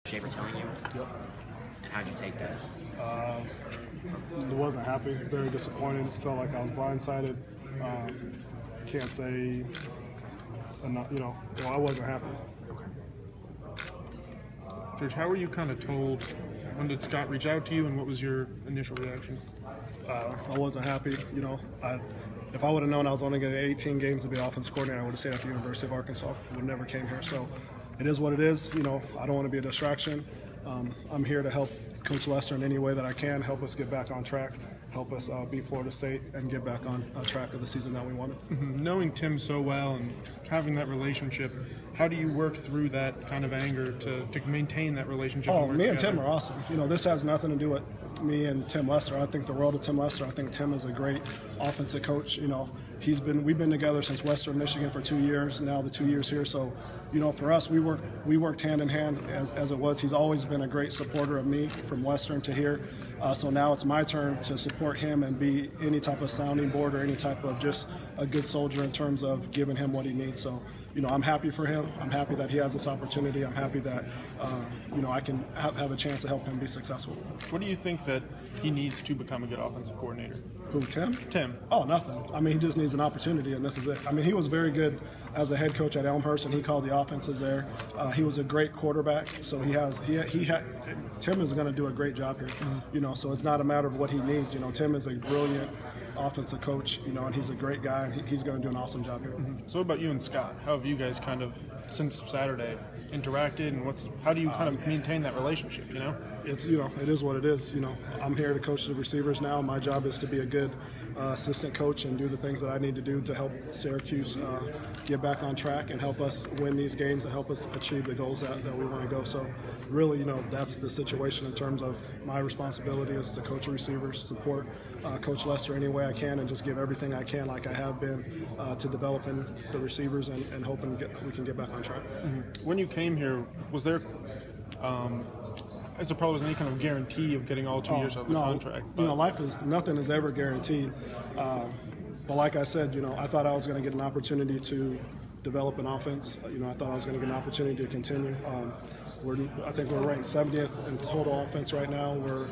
Shaver telling you? Yep. And how'd you take that? Wasn't happy, very disappointed, felt like I was blindsided. Can't say, I wasn't happy. George, how were you kind of told? When did Scott reach out to you, and what was your initial reaction? I wasn't happy. If I would have known I was only getting 18 games to be offense coordinator, I would have stayed at the University of Arkansas. I would have never came here. So it is what it is. I don't want to be a distraction. I'm here to help Coach Lester in any way that I can, help us get back on track, help us beat Florida State and get back on track of the season that we wanted. Mm-hmm. Knowing Tim so well and having that relationship, how do you work through that kind of anger to maintain that relationship? Oh, me and Tim are awesome. This has nothing to do with me and Tim Lester. I think the world of Tim Lester. I think Tim is a great offensive coach. We've been together since Western Michigan for 2 years. Now the 2 years here. So, for us, we worked hand in hand as it was. He's always been a great supporter of me from Western to here. So now it's my turn to support him and be any type of sounding board or any type of just a good soldier in terms of giving him what he needs. So, I'm happy for him. I'm happy that he has this opportunity. I'm happy that, I can have a chance to help him be successful. What do you think that he needs to become a good offensive coordinator? Who, Tim? Tim. Oh, nothing. He just needs an opportunity, and this is it. He was very good as a head coach at Elmhurst, and he called the offenses there. He was a great quarterback, so Tim is going to do a great job here. Mm-hmm. So it's not a matter of what he needs. Tim is a brilliant offensive coach, and he's a great guy, and he's going to do an awesome job here. Mm-hmm. So what about you and Scott? How have you guys kind of, since Saturday, interacted, and how do you kind of maintain that relationship, It's, it is what it is. I'm here to coach the receivers now. My job is to be a good assistant coach and do the things that I need to do to help Syracuse get back on track and help us win these games and help us achieve the goals that we want to go. So really, that's the situation in terms of my responsibility is to coach the receivers, support Coach Lester any way I can, and just give everything I can like I have been to developing the receivers and hoping we can get back on track. Mm-hmm. When you came here, was there as there probably wasn't any kind of guarantee of getting all 2 years of the contract. But nothing is ever guaranteed. But like I said, I thought I was going to get an opportunity to develop an offense. I thought I was going to get an opportunity to continue. I think we're ranked 70th in total offense right now. We're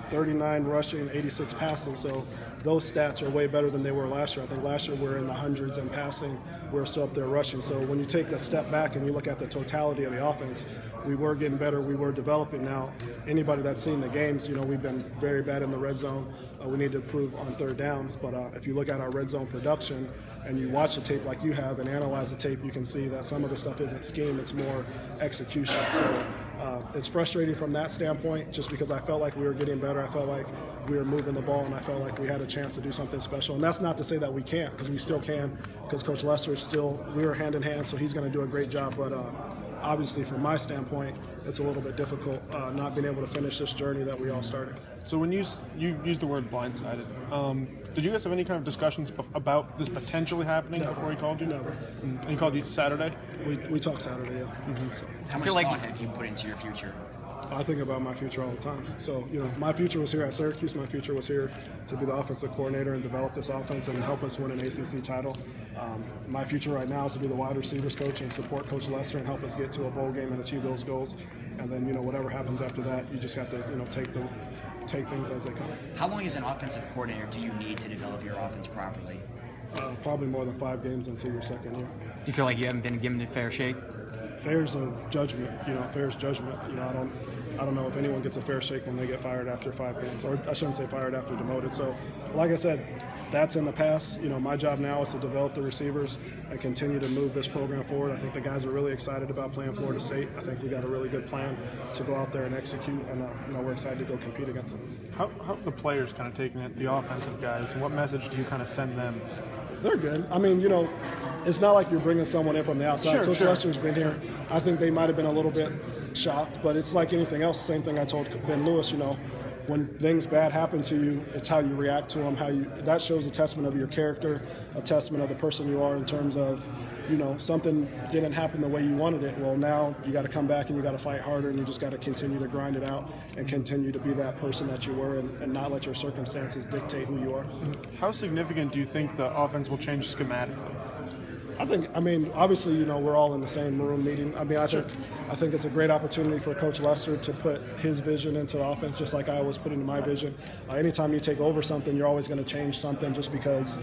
39 rushing, 86 passing. So those stats are way better than they were last year. I think last year we were in the hundreds in passing. We're still up there rushing. So when you take a step back and you look at the totality of the offense, we were getting better. We were developing. Now, anybody that's seen the games, we've been very bad in the red zone. We need to improve on third down. But if you look at our red zone production and you watch the tape like you have and analyze the tape, you can see that some of the stuff isn't scheme. It's more execution. So it's frustrating from that standpoint just because I felt like we were getting better. I felt like we were moving the ball, and I felt like we had a chance to do something special. And that's not to say that we can't, because we still can, because Coach Lester is we were hand in hand, so he's going to do a great job. But obviously, from my standpoint, it's a little bit difficult not being able to finish this journey that we all started. So when you used the word blindsided, did you guys have any kind of discussions about this potentially happening before he called you? Never. And he called you Saturday? We talked Saturday, yeah. Mm-hmm. So, how much thought have you put into your future? I think about my future all the time. So, my future was here at Syracuse. My future was here to be the offensive coordinator and develop this offense and help us win an ACC title. My future right now is to be the wide receivers coach and support Coach Lester and help us get to a bowl game and achieve those goals. And then, whatever happens after that, you just have to, take things as they come. How long as an offensive coordinator do you need to develop your offense properly? Probably more than 5 games into your second year. Do you feel like you haven't been given a fair shake? Fair's a judgment, fair's judgment. I don't know if anyone gets a fair shake when they get fired after 5 games, or I shouldn't say fired after demoted. So, like I said, that's in the past. My job now is to develop the receivers and continue to move this program forward. I think the guys are really excited about playing Florida State. I think we got a really good plan to go out there and execute, and we're excited to go compete against them. How have the players kind of taken it, the offensive guys, and what message do you kind of send them? They're good. It's not like you're bringing someone in from the outside. Sure, Coach Lester's been here. I think they might have been a little bit shocked, but it's like anything else. Same thing I told Ben Lewis, when things bad happen to you, it's how you react to them, that shows a testament of your character, a testament of the person you are in terms of, something didn't happen the way you wanted it. Well, now you got to come back and you got to fight harder, and you just got to continue to grind it out and continue to be that person that you were and not let your circumstances dictate who you are. How significant do you think the offense will change schematically? I mean, obviously, you know, we're all in the same room meeting. I mean, I think it's a great opportunity for Coach Lester to put his vision into the offense, just like I was putting my vision. Anytime you take over something, you're always going to change something just because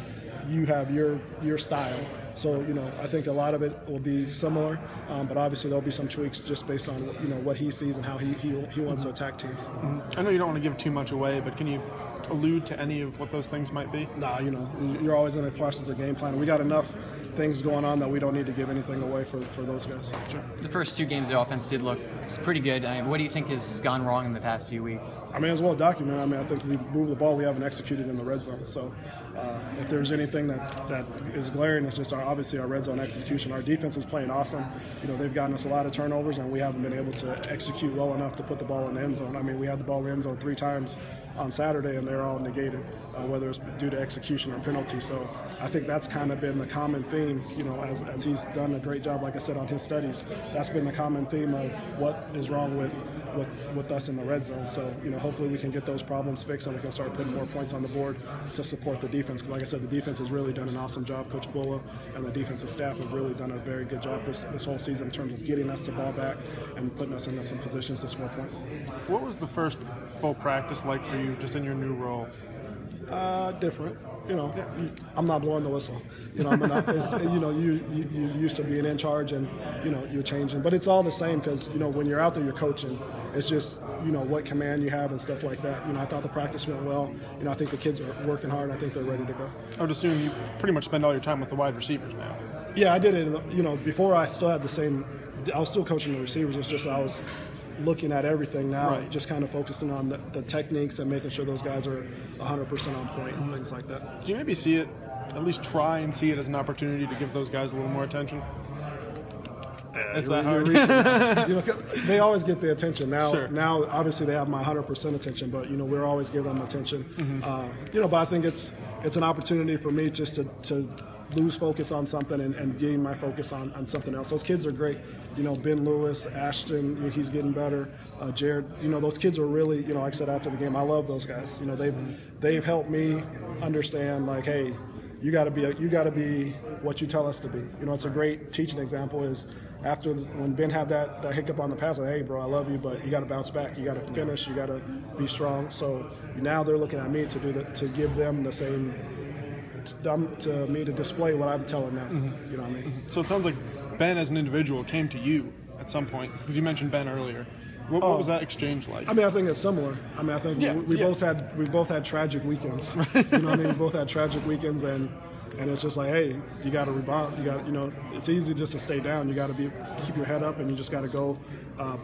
you have your style. So, you know, I think a lot of it will be similar, but obviously there'll be some tweaks just based on, you know, what he sees and how he wants to attack teams. I know you don't want to give too much away, but can you allude to any of what those things might be? Nah, you know, you're always in the process of game plan. We got enough things going on that we don't need to give anything away for those guys. Sure. The first 2 games, the offense did look pretty good. What do you think has gone wrong in the past few weeks? I mean, it's well documented. I mean, I think we've moved the ball. We haven't executed in the red zone. So if there's anything that is glaring, it's just obviously our red zone execution. Our defense is playing awesome. You know, they've gotten us a lot of turnovers, and we haven't been able to execute well enough to put the ball in the end zone. I mean, we had the ball in the end zone 3 times on Saturday, and they're all negated, whether it's due to execution or penalty. So I think that's kind of been the common theme, you know, as he's done a great job, like I said, on his studies. That's been the common theme of what is wrong with us in the red zone. So, you know, hopefully we can get those problems fixed and we can start putting more points on the board to support the defense. Because like I said, the defense has really done an awesome job. Coach Bulla and the defensive staff have really done a very good job this whole season in terms of getting us the ball back and putting us into some positions to score points. What was the first full practice like for you, just in your new role? Different, you know. I'm not blowing the whistle. You know, you know, you used to being in charge, and you know you're changing, but it's all the same because you know when you're out there, you're coaching. It's just you know what command you have and stuff like that. You know, I thought the practice went well. You know, I think the kids are working hard. I think they're ready to go. I would assume you pretty much spend all your time with the wide receivers now. Yeah, I did it. You know, before I still had the same. I was still coaching the receivers. It's just I was looking at everything now, right. Just kind of focusing on the techniques and making sure those guys are 100% on point and things like that. Do you maybe see it, at least try and see it as an opportunity to give those guys a little more attention? It's that hard. You know, they always get the attention now. Sure. Now, obviously, they have my 100% attention, but you know, we're always giving them attention. Mm-hmm. You know, but I think it's an opportunity for me just to lose focus on something and gain my focus on something else. Those kids are great. You know, Ben Lewis, Ashton, he's getting better. Jared, you know, those kids are really, you know, like I said after the game, I love those guys. You know, they've helped me understand, like, hey, you got to be what you tell us to be. You know, it's a great teaching example is after when Ben had that hiccup on the pass, like, hey, bro, I love you, but you got to bounce back. You got to finish. You got to be strong. So now they're looking at me to give them the same. To me to display what I'm telling them. Mm-hmm. You know what I mean? So it sounds like Ben as an individual came to you at some point because you mentioned Ben earlier. What was that exchange like? I mean, I think it's similar. I mean, I think we both had tragic weekends. You know what I mean? We both had tragic weekends, and it's just like, hey, you got to rebound. You know, it's easy just to stay down. You got to keep your head up, and you just got to go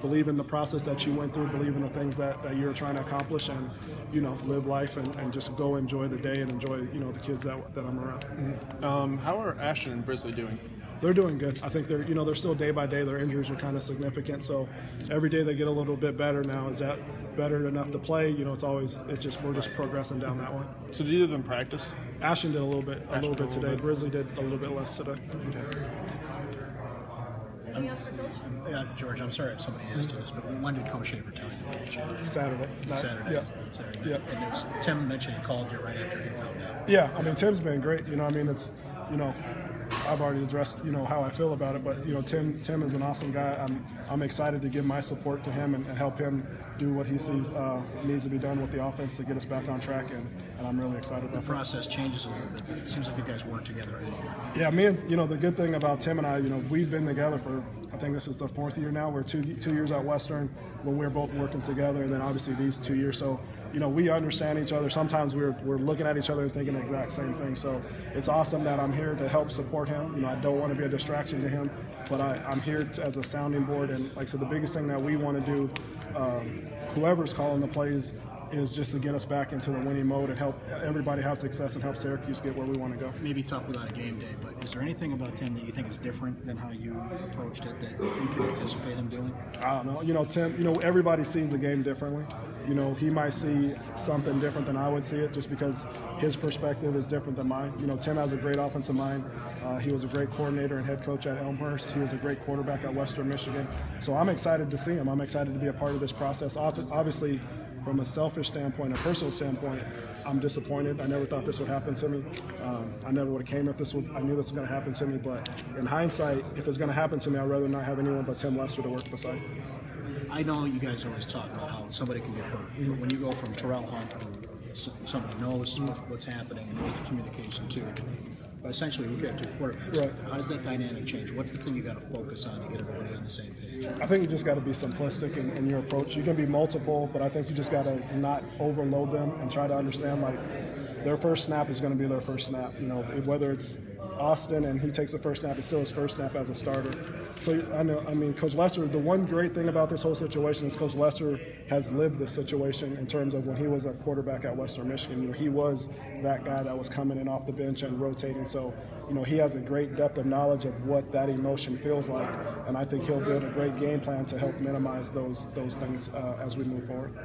believe in the process that you went through, believe in the things that you're trying to accomplish, and you know, live life and just go enjoy the day and enjoy, you know, the kids that I'm around. Mm-hmm. How are Ashton and Brisley doing? They're doing good. I think they're still day by day. Their injuries are kind of significant, so every day they get a little bit better. Now, is that better enough to play? You know, we're just progressing down that one. So did either of them practice? Ashton did a little bit today. Brisley did a little bit less today. Okay. George, I'm sorry if somebody asked you this, but when did Coach Schaefer tell you about the changes? Saturday. Saturday. Yeah. And Tim mentioned he called you right after he found out. Yeah, I mean, Tim's been great. You know, I mean, it's, you know, I've already addressed, you know, how I feel about it, but you know, Tim is an awesome guy. I'm excited to give my support to him and help him do what he sees needs to be done with the offense to get us back on track, and I'm really excited about the process changes a little bit, but it seems like you guys work together anymore. Yeah, you know, the good thing about Tim and I, you know, we've been together for, I think this is the 4th year now. We're two years at Western when we're both working together, and then obviously these 2 years. So, you know, we understand each other. Sometimes we're looking at each other and thinking the exact same thing. So it's awesome that I'm here to help support him. You know, I don't want to be a distraction to him, but I'm here as a sounding board. And like I said, the biggest thing that we want to do, whoever's calling the plays, is just to get us back into the winning mode and help everybody have success and help Syracuse get where we want to go. Maybe tough without a game day, but is there anything about Tim that you think is different than how you approached it that you can anticipate him doing? I don't know. You know, Tim, you know, everybody sees the game differently. You know, he might see something different than I would see it just because his perspective is different than mine. You know, Tim has a great offensive mind. He was a great coordinator and head coach at Elmhurst. He was a great quarterback at Western Michigan. So I'm excited to see him. I'm excited to be a part of this process. Obviously, from a selfish standpoint, a personal standpoint, I'm disappointed. I never thought this would happen to me. I never would have came if I knew this was going to happen to me. But in hindsight, if it's going to happen to me, I'd rather not have anyone but Tim Lester to work beside. I know you guys always talk about how somebody can get hurt, but when you go from Terrell Hunt, who somebody knows what's happening and knows the communication too, but essentially we get to quarterbacks. Right. How does that dynamic change? What's the thing you got to focus on to get everybody on the same page? I think you just got to be simplistic in your approach. You can be multiple, but I think you just got to not overload them and try to understand, like, their first snap is going to be their first snap. You know, whether it's Austin and he takes the first snap, it's still his first snap as a starter. So I mean, Coach Lester, the one great thing about this whole situation is Coach Lester has lived this situation in terms of when he was a quarterback at Western Michigan. You know, he was that guy that was coming in off the bench and rotating. So, you know, he has a great depth of knowledge of what that emotion feels like, and I think he'll build a great game plan to help minimize those things as we move forward.